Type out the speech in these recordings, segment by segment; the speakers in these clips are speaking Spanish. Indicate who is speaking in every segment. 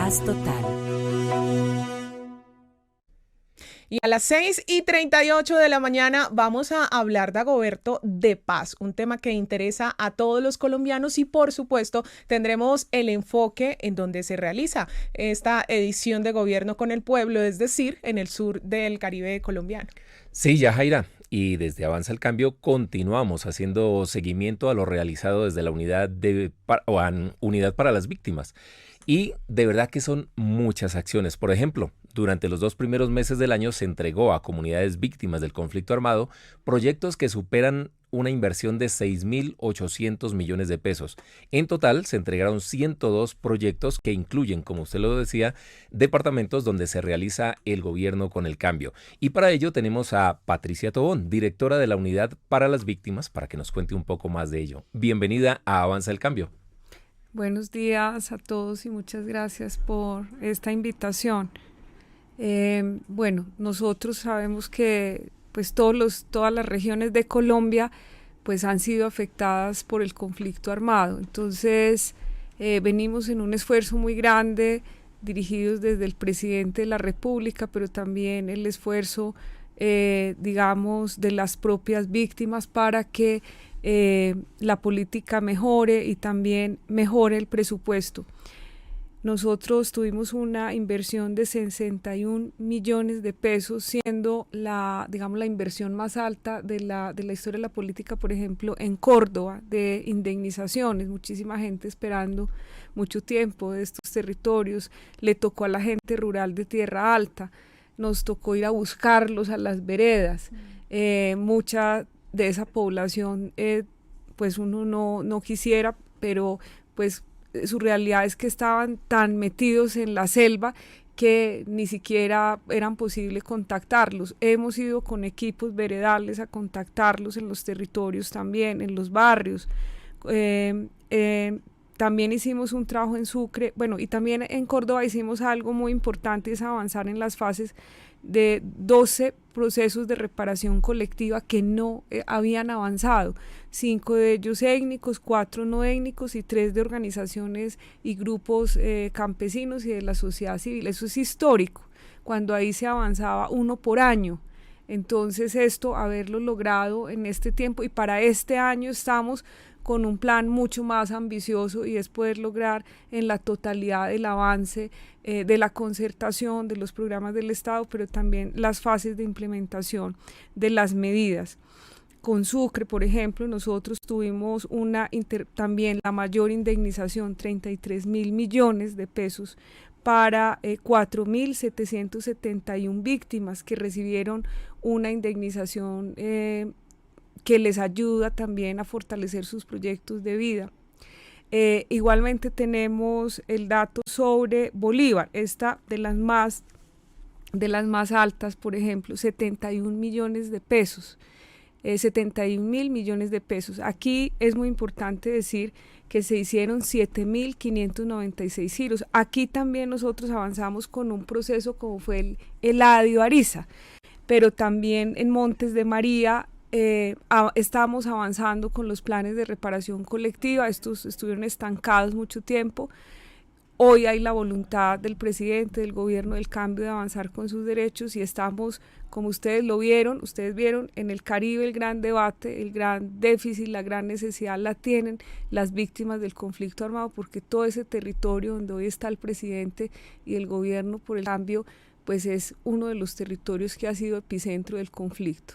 Speaker 1: paz total.
Speaker 2: Y a las 6:38 de la mañana vamos a hablar, Dagoberto, de paz, un tema que interesa a todos los colombianos y por supuesto tendremos el enfoque en donde se realiza esta edición de Gobierno con el Pueblo, es decir, en el sur del Caribe colombiano.
Speaker 3: Sí, Yajaira, y desde Avanza el Cambio continuamos haciendo seguimiento a lo realizado desde la Unidad para las Víctimas. Y de verdad que son muchas acciones. Por ejemplo, durante los 2 primeros meses del año se entregó a comunidades víctimas del conflicto armado proyectos que superan una inversión de 6.800 millones de pesos. En total se entregaron 102 proyectos que incluyen, como usted lo decía, departamentos donde se realiza el gobierno con el cambio. Y para ello tenemos a Patricia Tobón, directora de la Unidad para las Víctimas, para que nos cuente un poco más de ello. Bienvenida a Avanza el Cambio.
Speaker 4: Buenos días a todos y muchas gracias por esta invitación. Bueno, nosotros sabemos que pues todas las regiones de Colombia pues han sido afectadas por el conflicto armado. Entonces venimos en un esfuerzo muy grande dirigidos desde el presidente de la República, pero también el esfuerzo digamos de las propias víctimas para que la política mejore y también mejore el presupuesto. Nosotros tuvimos una inversión de 61 millones de pesos, siendo la inversión más alta de la historia de la política, por ejemplo, en Córdoba, de indemnizaciones. Muchísima gente esperando mucho tiempo de estos territorios. Le tocó a la gente rural de Tierra Alta, nos tocó ir a buscarlos a las veredas. Mucha de esa población, pues uno no quisiera, pero pues su realidad es que estaban tan metidos en la selva que ni siquiera eran posible contactarlos. Hemos ido con equipos veredales a contactarlos en los territorios también, en los barrios. También hicimos un trabajo en Sucre, bueno, y también en Córdoba hicimos algo muy importante, es avanzar en las fases de 12 procesos de reparación colectiva que no habían avanzado, 5 de ellos étnicos, 4 no étnicos y 3 de organizaciones y grupos campesinos y de la sociedad civil. Eso es histórico, cuando ahí se avanzaba 1 por año. Entonces esto, haberlo logrado en este tiempo, y para este año estamos con un plan mucho más ambicioso, y es poder lograr en la totalidad el avance de la concertación, de los programas del Estado, pero también las fases de implementación de las medidas. Con Sucre, por ejemplo, nosotros tuvimos también la mayor indemnización, 33.000 millones de pesos, para 4.771 víctimas que recibieron una indemnización que les ayuda también a fortalecer sus proyectos de vida. Igualmente tenemos el dato sobre Bolívar, esta de las más altas, por ejemplo, 71 millones de pesos, 71.000 millones de pesos. Aquí es muy importante decir que se hicieron 7.596 giros. Aquí también nosotros avanzamos con un proceso como fue el Eladio Ariza, pero también en Montes de María estamos avanzando con los planes de reparación colectiva. Estos estuvieron estancados mucho tiempo. Hoy hay la voluntad del presidente, del gobierno del cambio, de avanzar con sus derechos, y estamos, como ustedes vieron en el Caribe, el gran debate, el gran déficit, la gran necesidad la tienen las víctimas del conflicto armado, porque todo ese territorio donde hoy está el presidente y el gobierno por el cambio, pues es uno de los territorios que ha sido epicentro del conflicto.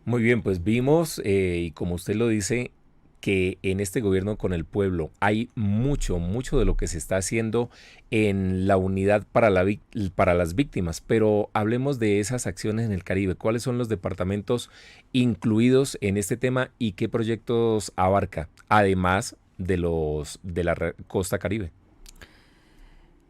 Speaker 3: Muy bien, pues vimos, y como usted lo dice, que en este gobierno con el pueblo hay mucho de lo que se está haciendo en la unidad para las víctimas, pero hablemos de esas acciones en el Caribe. ¿Cuáles son los departamentos incluidos en este tema y qué proyectos abarca, además de la costa Caribe?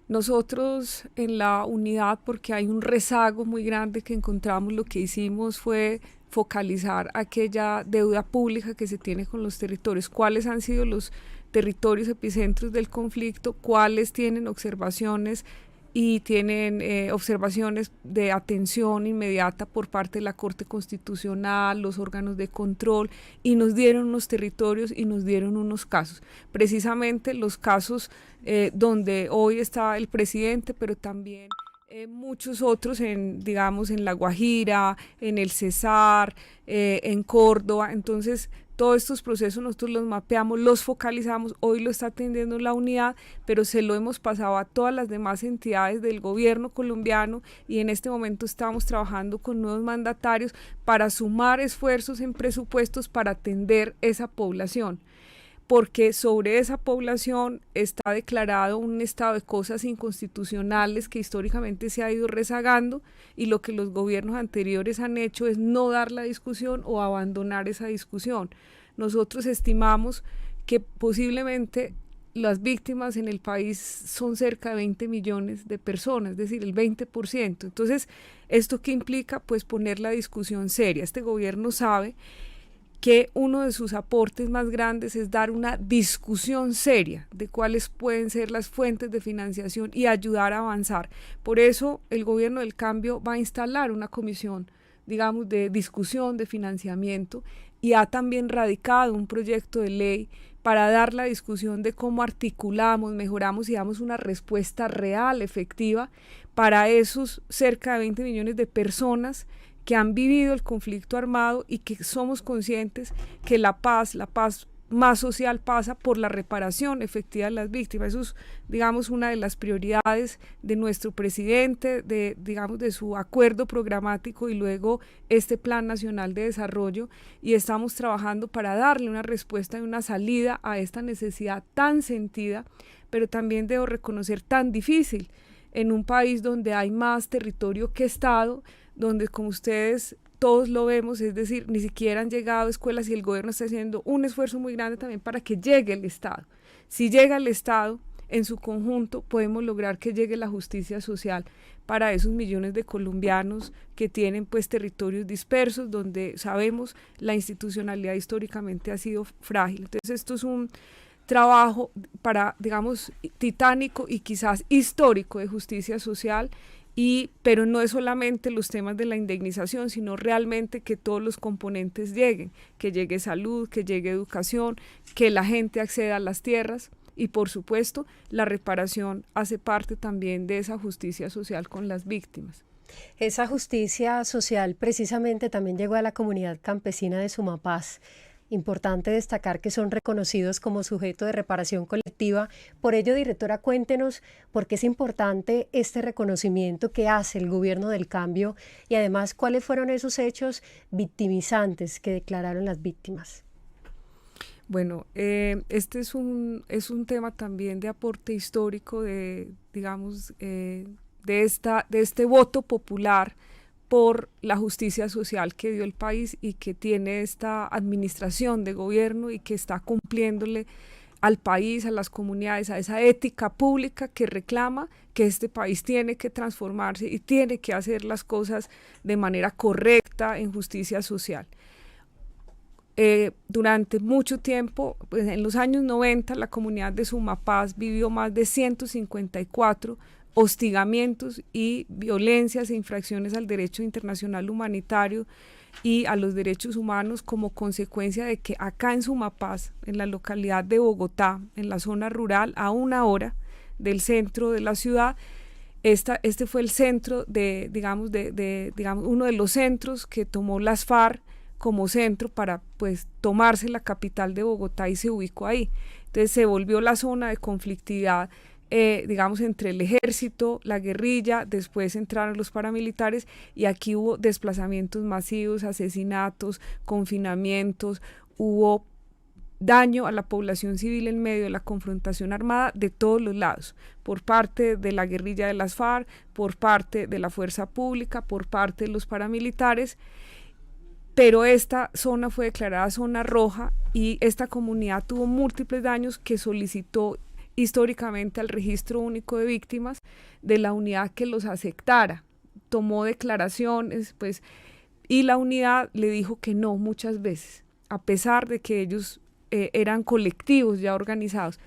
Speaker 4: Nosotros en la unidad, porque hay un rezago muy grande que encontramos, lo que hicimos fue focalizar aquella deuda pública que se tiene con los territorios, cuáles han sido los territorios epicentros del conflicto, cuáles tienen observaciones y tienen observaciones de atención inmediata por parte de la Corte Constitucional, los órganos de control, y nos dieron unos territorios y nos dieron unos casos. Precisamente los casos donde hoy está el presidente, pero también muchos otros digamos, en La Guajira, en el Cesar, en Córdoba. Entonces, todos estos procesos nosotros los mapeamos, los focalizamos, hoy lo está atendiendo la unidad, pero se lo hemos pasado a todas las demás entidades del gobierno colombiano, y en este momento estamos trabajando con nuevos mandatarios para sumar esfuerzos en presupuestos para atender esa población, porque sobre esa población está declarado un estado de cosas inconstitucionales que históricamente se ha ido rezagando, y lo que los gobiernos anteriores han hecho es no dar la discusión o abandonar esa discusión. Nosotros estimamos que posiblemente las víctimas en el país son cerca de 20 millones de personas, es decir, el 20%. Entonces, ¿esto qué implica? Pues poner la discusión seria. Este gobierno sabe que uno de sus aportes más grandes es dar una discusión seria de cuáles pueden ser las fuentes de financiación y ayudar a avanzar. Por eso el Gobierno del Cambio va a instalar una comisión, digamos, de discusión de financiamiento, y ha también radicado un proyecto de ley para dar la discusión de cómo articulamos, mejoramos y damos una respuesta real, efectiva, para esos cerca de 20 millones de personas que han vivido el conflicto armado, y que somos conscientes que la paz más social pasa por la reparación efectiva de las víctimas. Eso es, digamos, una de las prioridades de nuestro presidente, digamos, de su acuerdo programático, y luego este Plan Nacional de Desarrollo, y estamos trabajando para darle una respuesta y una salida a esta necesidad tan sentida, pero también debo reconocer tan difícil, en un país donde hay más territorio que Estado, donde, como ustedes todos lo vemos, es decir, ni siquiera han llegado escuelas, y el gobierno está haciendo un esfuerzo muy grande también para que llegue el Estado. Si llega el Estado en su conjunto, podemos lograr que llegue la justicia social para esos millones de colombianos que tienen pues territorios dispersos, donde sabemos la institucionalidad históricamente ha sido frágil. Entonces, esto es un trabajo digamos, titánico y quizás histórico de justicia social, pero no es solamente los temas de la indemnización, sino realmente que todos los componentes lleguen, que llegue salud, que llegue educación, que la gente acceda a las tierras, y por supuesto la reparación hace parte también de esa justicia social con las víctimas.
Speaker 1: Esa justicia social precisamente también llegó a la comunidad campesina de Sumapaz. Importante destacar que son reconocidos como sujeto de reparación colectiva. Por ello, directora, cuéntenos por qué es importante este reconocimiento que hace el Gobierno del Cambio, y además cuáles fueron esos hechos victimizantes que declararon las víctimas.
Speaker 4: Bueno, este es un tema también de aporte histórico, digamos, de este voto popular por la justicia social que dio el país, y que tiene esta administración de gobierno, y que está cumpliéndole al país, a las comunidades, a esa ética pública que reclama que este país tiene que transformarse y tiene que hacer las cosas de manera correcta en justicia social. Durante mucho tiempo, pues en los años 90, la comunidad de Sumapaz vivió más de 154 hostigamientos y violencias e infracciones al derecho internacional humanitario y a los derechos humanos, como consecuencia de que acá en Sumapaz, en la localidad de Bogotá, en la zona rural, a 1 hora del centro de la ciudad, este fue el centro digamos, uno de los centros que tomó las FARC como centro para pues tomarse la capital de Bogotá, y se ubicó ahí. Entonces se volvió la zona de conflictividad, digamos, entre el ejército, la guerrilla, después entraron los paramilitares, y aquí hubo desplazamientos masivos, asesinatos, confinamientos, hubo daño a la población civil en medio de la confrontación armada de todos los lados, por parte de la guerrilla de las FARC, por parte de la fuerza pública, por parte de los paramilitares. Pero esta zona fue declarada zona roja, y esta comunidad tuvo múltiples daños que solicitó históricamente al Registro Único de Víctimas de la unidad que los aceptara. Tomó declaraciones, pues, y la unidad le dijo que no muchas veces, a pesar de que ellos eran colectivos ya organizados.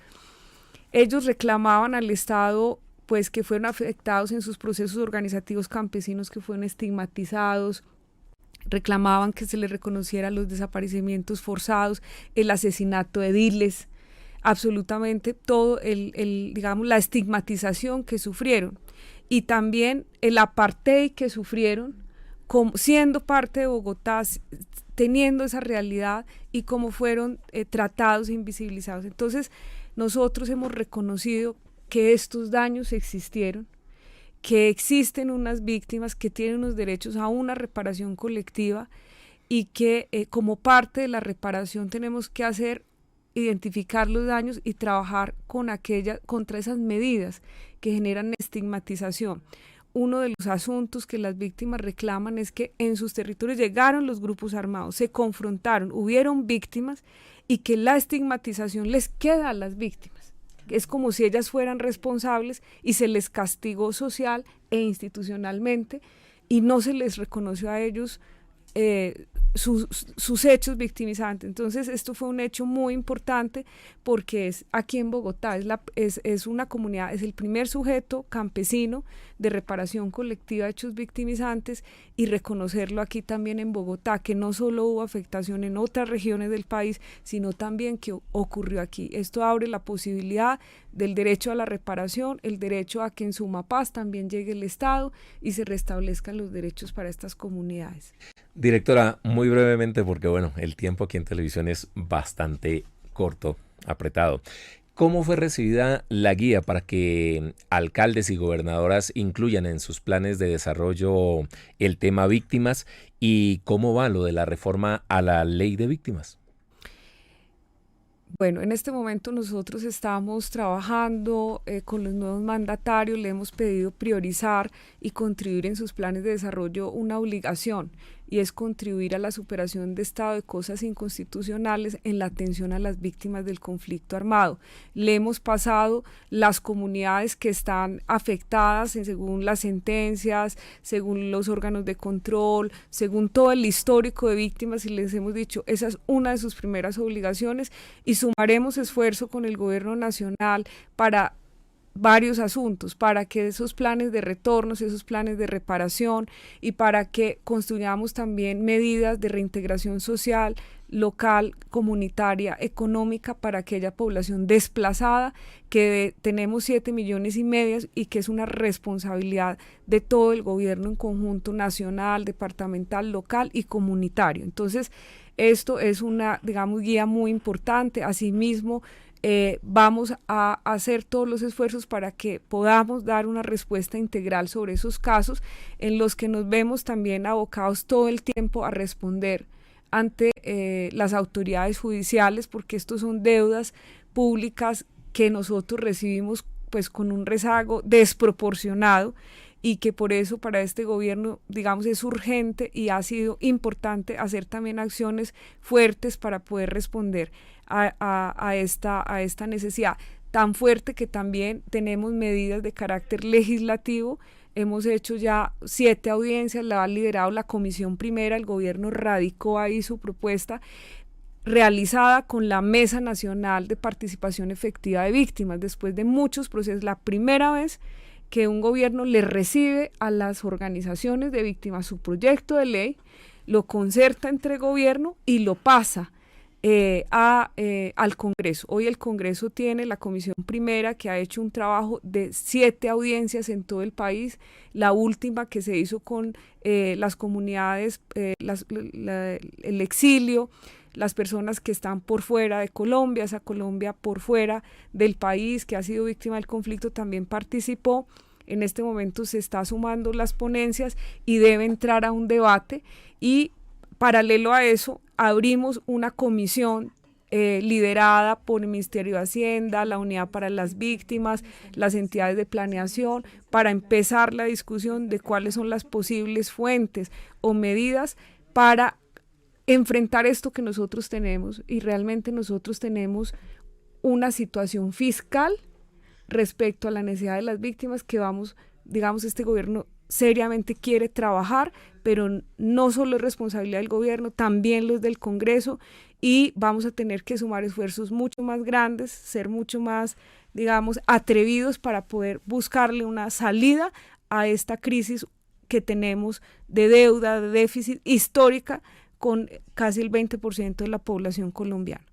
Speaker 4: Ellos reclamaban al Estado pues que fueron afectados en sus procesos organizativos campesinos, que fueron estigmatizados, reclamaban que se les reconociera los desaparecimientos forzados, el asesinato de ediles, absolutamente todo digamos, la estigmatización que sufrieron, y también el apartheid que sufrieron, siendo parte de Bogotá, teniendo esa realidad, y cómo fueron tratados e invisibilizados. Entonces, nosotros hemos reconocido que estos daños existieron, que existen unas víctimas que tienen unos derechos a una reparación colectiva, y que como parte de la reparación tenemos que identificar los daños y trabajar contra esas medidas que generan estigmatización. Uno de los asuntos que las víctimas reclaman es que en sus territorios llegaron los grupos armados, se confrontaron, hubieron víctimas, y que la estigmatización les queda a las víctimas. Es como si ellas fueran responsables y se les castigó social e institucionalmente, y no se les reconoció a ellos sus hechos victimizantes. Entonces esto fue un hecho muy importante, porque es aquí en Bogotá, es una comunidad, es el primer sujeto campesino de reparación colectiva de hechos victimizantes, y reconocerlo aquí también en Bogotá, que no solo hubo afectación en otras regiones del país, sino también que ocurrió aquí. Esto abre la posibilidad del derecho a la reparación, el derecho a que en Sumapaz también llegue el Estado y se restablezcan los derechos para estas comunidades.
Speaker 3: Directora, muy brevemente, porque bueno, el tiempo aquí en televisión es bastante corto, apretado. ¿Cómo fue recibida la guía para que alcaldes y gobernadoras incluyan en sus planes de desarrollo el tema víctimas, y cómo va lo de la reforma a la ley de víctimas?
Speaker 4: Bueno, en este momento nosotros estamos trabajando con los nuevos mandatarios, le hemos pedido priorizar y contribuir en sus planes de desarrollo una obligación, y es contribuir a la superación de estado de cosas inconstitucionales en la atención a las víctimas del conflicto armado. Le hemos pasado las comunidades que están afectadas según las sentencias, según los órganos de control, según todo el histórico de víctimas, y les hemos dicho, esa es una de sus primeras obligaciones, y sumaremos esfuerzo con el gobierno nacional para varios asuntos, para que esos planes de retornos, esos planes de reparación, y para que construyamos también medidas de reintegración social, local, comunitaria, económica, para aquella población desplazada, que tenemos 7,5 millones, y que es una responsabilidad de todo el gobierno en conjunto, nacional, departamental, local y comunitario. Entonces, esto es una, digamos, guía muy importante. Asimismo, vamos a hacer todos los esfuerzos para que podamos dar una respuesta integral sobre esos casos, en los que nos vemos también abocados todo el tiempo a responder ante las autoridades judiciales, porque estos son deudas públicas que nosotros recibimos pues con un rezago desproporcionado, y que por eso para este gobierno, digamos, es urgente y ha sido importante hacer también acciones fuertes para poder responder a esta necesidad tan fuerte, que también tenemos medidas de carácter legislativo. Hemos hecho ya 7 audiencias, la ha liderado la Comisión Primera, el gobierno radicó ahí su propuesta, realizada con la Mesa Nacional de Participación Efectiva de Víctimas, después de muchos procesos, la primera vez que un gobierno le recibe a las organizaciones de víctimas su proyecto de ley, lo concerta entre gobierno y lo pasa al Congreso. Hoy el Congreso tiene la Comisión Primera, que ha hecho un trabajo de 7 audiencias en todo el país, la última que se hizo con las comunidades, el exilio, las personas que están por fuera de Colombia, esa Colombia por fuera del país que ha sido víctima del conflicto también participó. En este momento se está sumando las ponencias y debe entrar a un debate, y paralelo a eso abrimos una comisión liderada por el Ministerio de Hacienda, la Unidad para las Víctimas, las entidades de planeación, para empezar la discusión de cuáles son las posibles fuentes o medidas para enfrentar esto que nosotros tenemos. Y realmente nosotros tenemos una situación fiscal respecto a la necesidad de las víctimas que vamos, digamos, este gobierno seriamente quiere trabajar pero no solo es responsabilidad del gobierno, también los del Congreso, y vamos a tener que sumar esfuerzos mucho más grandes, ser mucho más, digamos, atrevidos para poder buscarle una salida a esta crisis que tenemos de deuda, de déficit histórica con casi el 20% de la población colombiana.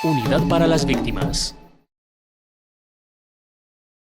Speaker 5: Unidad para las víctimas.